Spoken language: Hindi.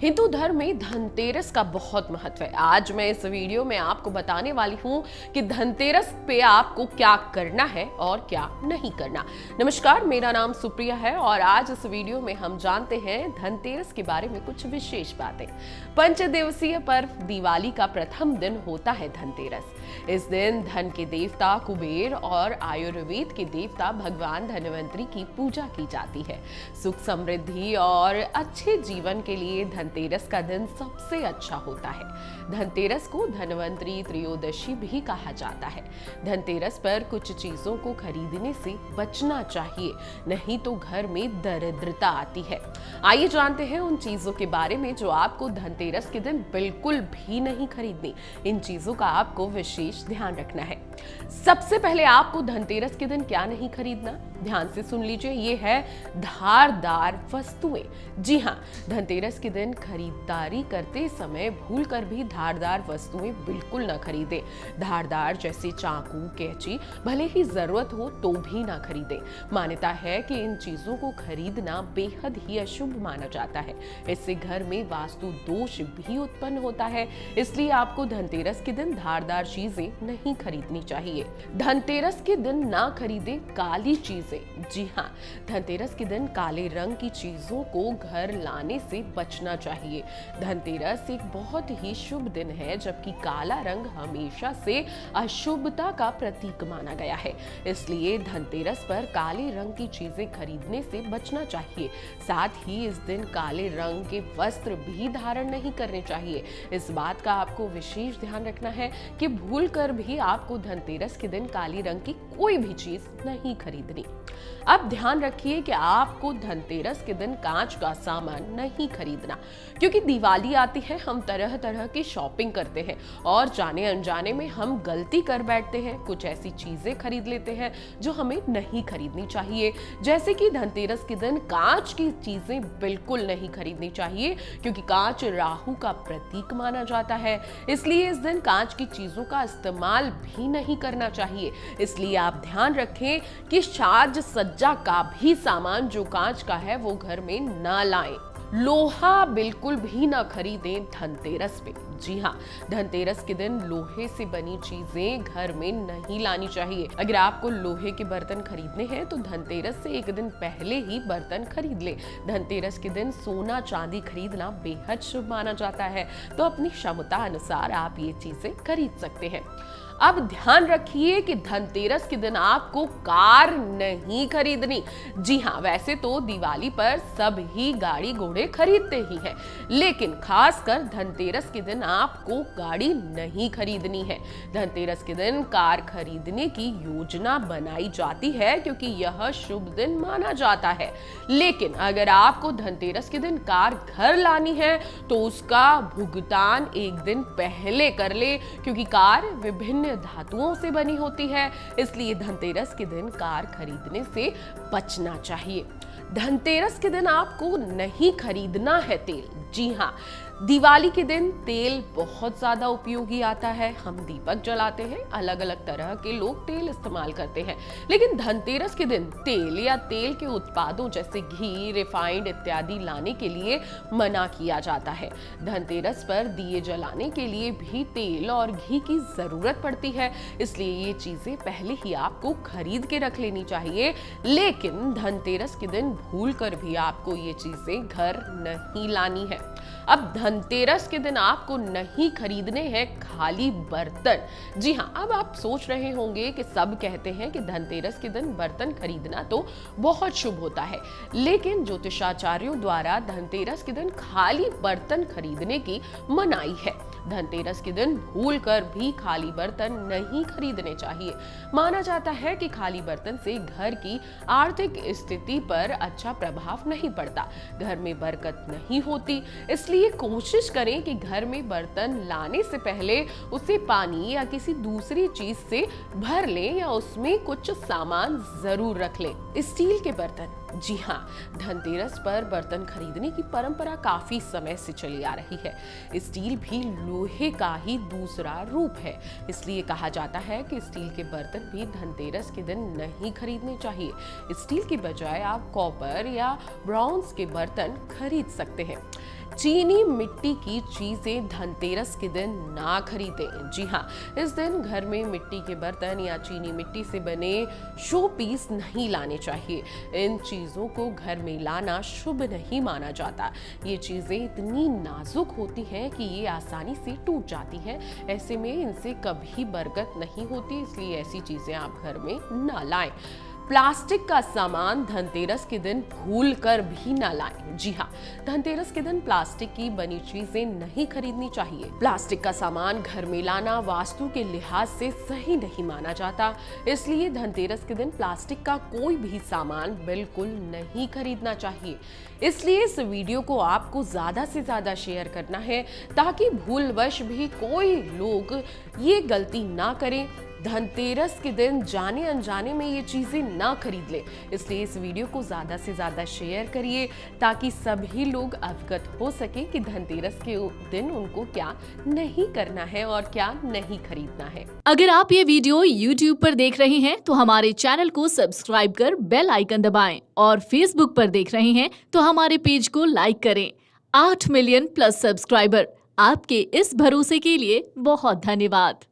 हिंदू धर्म में धनतेरस का बहुत महत्व है। आज मैं इस वीडियो में आपको बताने वाली हूँ कि धनतेरस पे आपको क्या करना है और क्या नहीं करना। नमस्कार, मेरा नाम सुप्रिया है और आज इस वीडियो में हम जानते हैं धनतेरस के बारे में कुछ विशेष बातें। पंचदिवसीय पर्व दिवाली का प्रथम दिन होता है धनतेरस। इस दिन धन के देवता कुबेर और आयुर्वेद के देवता भगवान धनवंतरी की पूजा की जाती है। सुख समृद्धि और अच्छे जीवन के लिए धनतेरस का दिन सबसे अच्छा होता है। धनतेरस को धनवंतरी त्रयोदशी भी कहा जाता है। धनतेरस पर कुछ चीजों को खरीदने से बचना चाहिए, नहीं तो घर में दरिद्रता आती है। आइए जानते हैं उन चीजों के बारे में जो आपको धनतेरस के दिन बिल्कुल भी नहीं खरीदनी। इन चीजों का आपको विशेष ध्यान रखना है। सबसे पहले आपको धनतेरस के दिन क्या नहीं खरीदना, ध्यान से सुन लीजिए, ये है धारदार वस्तुएं। जी हाँ, धनतेरस के दिन खरीदारी करते समय भूलकर भी धारदार वस्तुएं बिल्कुल ना खरीदें। धारदार जैसे चाकू, कैंची भले ही जरूरत हो तो भी ना खरीदें। मान्यता है कि इन चीजों को खरीदना बेहद ही अशुभ माना जाता है। इससे घर में वास्तु दोष भी उत्पन्न होता है, इसलिए आपको धनतेरस के दिन धारदार चीजें नहीं खरीदनी चाहिए। धनतेरस के दिन ना खरीदें काली चीजें। जी हाँ, धनतेरस के दिन काले रंग की चीजों को घर लाने से बचना चाहिए। धनतेरस एक बहुत ही शुभ दिन है, जबकि काला रंग हमेशा से अशुभता का प्रतीक माना गया है। इसलिए धनतेरस पर काले रंग की चीजें खरीदने से बचना चाहिए। साथ ही इस दिन काले रंग के वस्त्र भी धारण नहीं करने चाहिए। इस बात का आपको विशेष ध्यान रखना है कि भूलकर भी आपको धनतेरस के दिन काली रंग की कोई भी चीज नहीं खरीदनी। अब ध्यान रखिए कि आपको धनतेरस के दिन कांच का सामान नहीं खरीदना, क्योंकि दिवाली आती है, हम तरह तरह की शॉपिंग करते हैं और जाने अनजाने में हम गलती कर बैठते हैं। कुछ ऐसी चीजें खरीद लेते हैं जो हमें नहीं खरीदनी चाहिए। जैसे कि धनतेरस के दिन कांच की चीजें बिल्कुल नहीं खरीदनी चाहिए, क्योंकि कांच राहु का प्रतीक माना जाता है। इसलिए इस दिन कांच की चीजों का इस्तेमाल भी नहीं करना चाहिए। इसलिए आप ध्यान रखें कि साज सज्जा का भी सामान जो कांच का है वो घर में ना लाएं। लोहा बिल्कुल भी ना खरीदें धनतेरस पे। जी हाँ, धनतेरस के दिन लोहे से बनी चीजें घर में नहीं लानी चाहिए। अगर आपको लोहे के बर्तन खरीदने हैं तो धनतेरस से एक दिन पहले ही बर्तन खरीद ले। धनतेरस के दिन सोना चांदी खरीदना बेहद शुभ माना जाता है, तो अपनी क्षमता अनुसार आप ये चीजें खरीद सकते हैं। अब ध्यान रखिए कि धनतेरस के दिन आपको कार नहीं खरीदनी। जी हाँ, वैसे तो दिवाली पर सब ही गाड़ी घोड़े खरीदते ही हैं, लेकिन खासकर धनतेरस के दिन आपको गाड़ी नहीं खरीदनी है। धनतेरस के दिन कार खरीदने की योजना बनाई जाती है, क्योंकि यह शुभ दिन माना जाता है। लेकिन अगर आपको धनतेरस के दिन कार घर लानी है तो उसका भुगतान एक दिन पहले कर ले, क्योंकि कार विभिन्न धातुओं से बनी होती है। इसलिए धनतेरस के दिन कार खरीदने से बचना चाहिए। धनतेरस के दिन आपको नहीं खरीदना है तेल। जी हाँ, दिवाली के दिन तेल बहुत ज्यादा उपयोगी आता है। हम दीपक जलाते हैं, अलग अलग तरह के लोग तेल इस्तेमाल करते हैं, लेकिन धनतेरस के दिन तेल या तेल के उत्पादों जैसे घी, रिफाइंड इत्यादि लाने के लिए मना किया जाता है। धनतेरस पर दिए जलाने के लिए भी तेल और घी की जरूरत पड़ती है, इसलिए ये चीजें पहले ही आपको खरीद के रख लेनी चाहिए। लेकिन धनतेरस के दिन भूलकर भी आपको ये चीजें घर नहीं लानी है। अब धनतेरस के दिन आपको नहीं खरीदने हैं खाली बर्तन। जी हाँ, अब आप सोच रहे होंगे कि सब कहते हैं कि धनतेरस के दिन बर्तन खरीदना तो बहुत शुभ होता है, लेकिन ज्योतिषाचार्यों द्वारा धनतेरस के दिन खाली बर्तन खरीदने की मनाही है। धनतेरस के दिन भूलकर भी खाली बर्तन नहीं खरीदने चाहिए। माना जाता है कि खाली बर्तन से घर की आर्थिक स्थिति पर अच्छा प्रभाव नहीं पड़ता, घर में बरकत नहीं होती। इसलिए कोशिश करें कि घर में बर्तन लाने से पहले उसे पानी या किसी दूसरी चीज से भर लें या उसमें कुछ सामान जरूर रख लें। स्टील के बर्तन, जी हाँ, धनतेरस पर बर्तन खरीदने की परंपरा काफी समय से चली आ रही है। स्टील भी लोहे का ही दूसरा रूप है, इसलिए कहा जाता है कि स्टील के बर्तन भी धनतेरस के दिन नहीं खरीदने चाहिए। स्टील की बजाय आप कॉपर या ब्रॉन्ज के बर्तन खरीद सकते हैं। चीनी मिट्टी की चीजें धनतेरस के दिन ना खरीदें। जी हाँ, इस दिन घर में मिट्टी के बर्तन या चीनी मिट्टी से बने शो पीस नहीं लाने चाहिए। इन चीजों को घर में लाना शुभ नहीं माना जाता। ये चीजें इतनी नाजुक होती हैं कि ये आसानी से टूट जाती हैं। ऐसे में इनसे कभी बरकत नहीं होती, इसलिए ऐसी चीजें आप घर में ना लाएं। प्लास्टिक का सामान धनतेरस के दिन भूल कर भी ना लाएं। जी हाँ, धनतेरस के दिन प्लास्टिक की बनी चीजें नहीं खरीदनी चाहिए। प्लास्टिक का सामान घर में लाना वास्तु के लिहाज से सही नहीं माना जाता, इसलिए धनतेरस के दिन प्लास्टिक का कोई भी सामान बिल्कुल नहीं खरीदना चाहिए। इसलिए इस वीडियो को आपको ज्यादा से ज्यादा शेयर करना है ताकि भूलवश भी कोई लोग ये गलती ना करें, धनतेरस के दिन जाने अनजाने में ये चीजें ना खरीद ले। इसलिए इस वीडियो को ज्यादा से ज्यादा शेयर करिए ताकि सभी लोग अवगत हो सके कि धनतेरस के दिन उनको क्या नहीं करना है और क्या नहीं खरीदना है। अगर आप ये वीडियो YouTube पर देख रहे हैं तो हमारे चैनल को सब्सक्राइब कर बेल आइकन दबाएं और Facebook पर देख रहे हैं तो हमारे पेज को लाइक करें। 8 मिलियन प्लस सब्सक्राइबर, आपके इस भरोसे के लिए बहुत धन्यवाद।